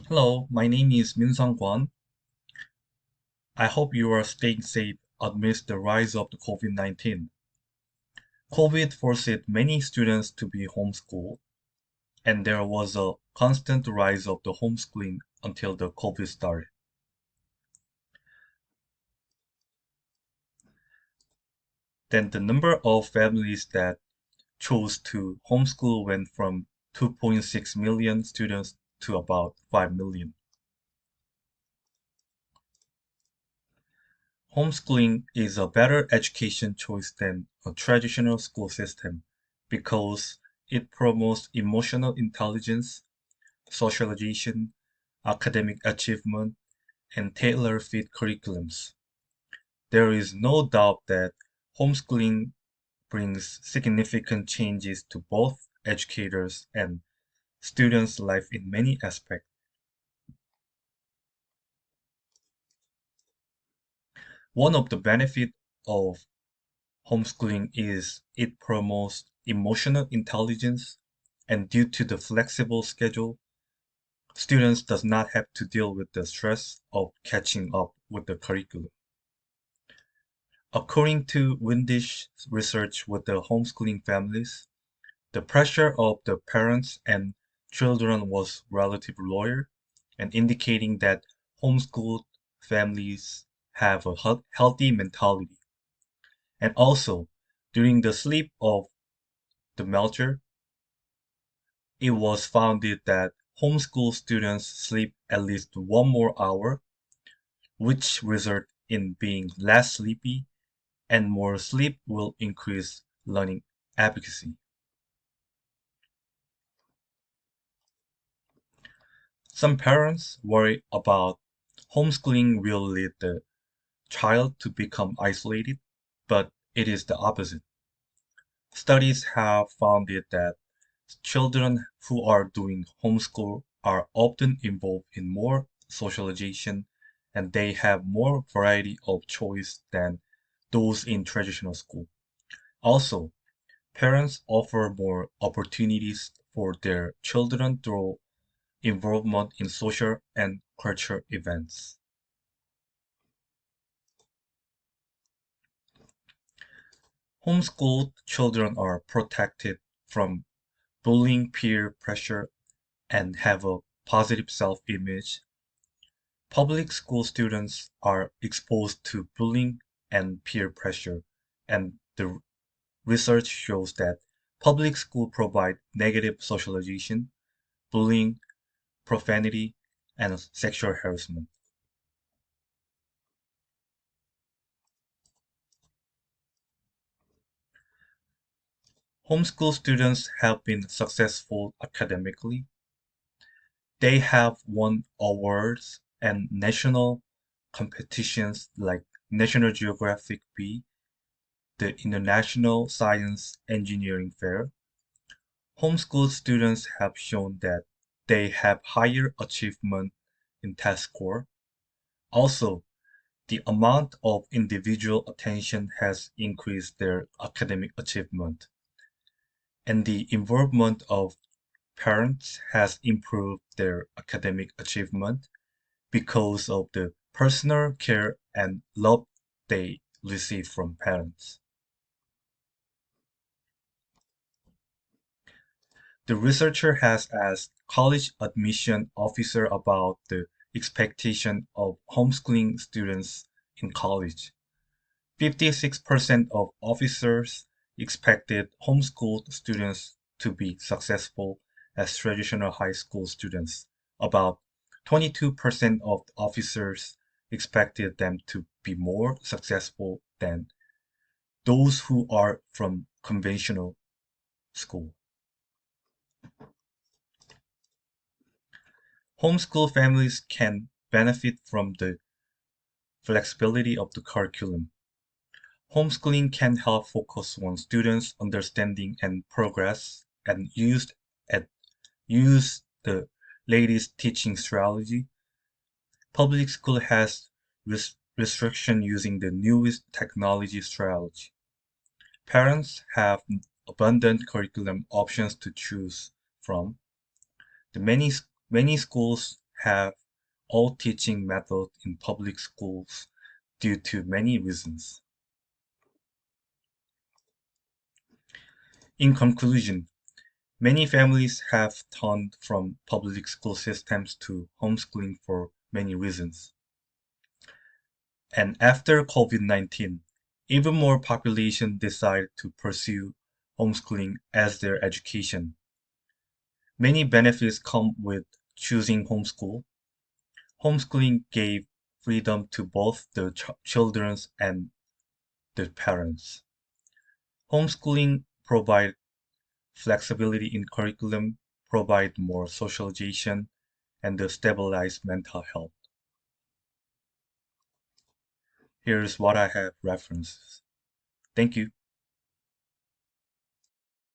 Hello, my name is Min-Sung Kwon. I hope you are staying safe amidst the rise of the COVID-19. COVID forced many students to be homeschooled, and there was a constant rise of the homeschooling until the COVID started. Then the number of families that chose to homeschool went from 2.6 million students to about 5 million. Homeschooling is a better education choice than a traditional school system because it promotes emotional intelligence, socialization, academic achievement, and tailor-fit curriculums. There is no doubt that homeschooling brings significant changes to both educators and students' life in many aspects. One of the benefits of homeschooling is it promotes emotional intelligence, and due to the flexible schedule, students does not have to deal with the stress of catching up with the curriculum. According to Windish research with the homeschooling families, the pressure of the parents and children was relatively lower, and indicating that homeschooled families have a healthy mentality. And also, during the sleep of the Melcher, it was found that homeschool students sleep at least one more hour, which result in being less sleepy, and more sleep will increase learning efficacy. Some parents worry about homeschooling will lead the child to become isolated, but it is the opposite. Studies have found that children who are doing homeschool are often involved in more socialization, and they have more variety of choice than those in traditional school. Also, parents offer more opportunities for their children through involvement in social and cultural events. Homeschooled children are protected from bullying, peer pressure, and have a positive self-image. Public school students are exposed to bullying and peer pressure, and the research shows that public school provide negative socialization, bullying, profanity, and sexual harassment. Homeschool students have been successful academically. They have won awards and national competitions like National Geographic B, the International Science Engineering Fair. Homeschool students have shown that they have higher achievement in test score. Also, the amount of individual attention has increased their academic achievement, and the involvement of parents has improved their academic achievement because of the personal care and love they receive from parents. The researcher has asked college admission officer about the expectation of homeschooling students in college. 56% of officers expected homeschooled students to be successful as traditional high school students. About 22% of officers expected them to be more successful than those who are from conventional school. Homeschool families can benefit from the flexibility of the curriculum. Homeschooling can help focus on students' understanding and progress and use the latest teaching strategy. Public school has restriction using the newest technology strategy. Parents have abundant curriculum options to choose from. The many schools have all teaching methods in public schools due to many reasons. In conclusion, many families have turned from public school systems to homeschooling for many reasons. And after COVID-19, even more population decided to pursue homeschooling as their education. Many benefits come with choosing homeschool. Homeschooling gave freedom to both the children and the parents. Homeschooling provide flexibility in curriculum, provide more socialization, and stabilize mental health. Here's what I have referenced. Thank you.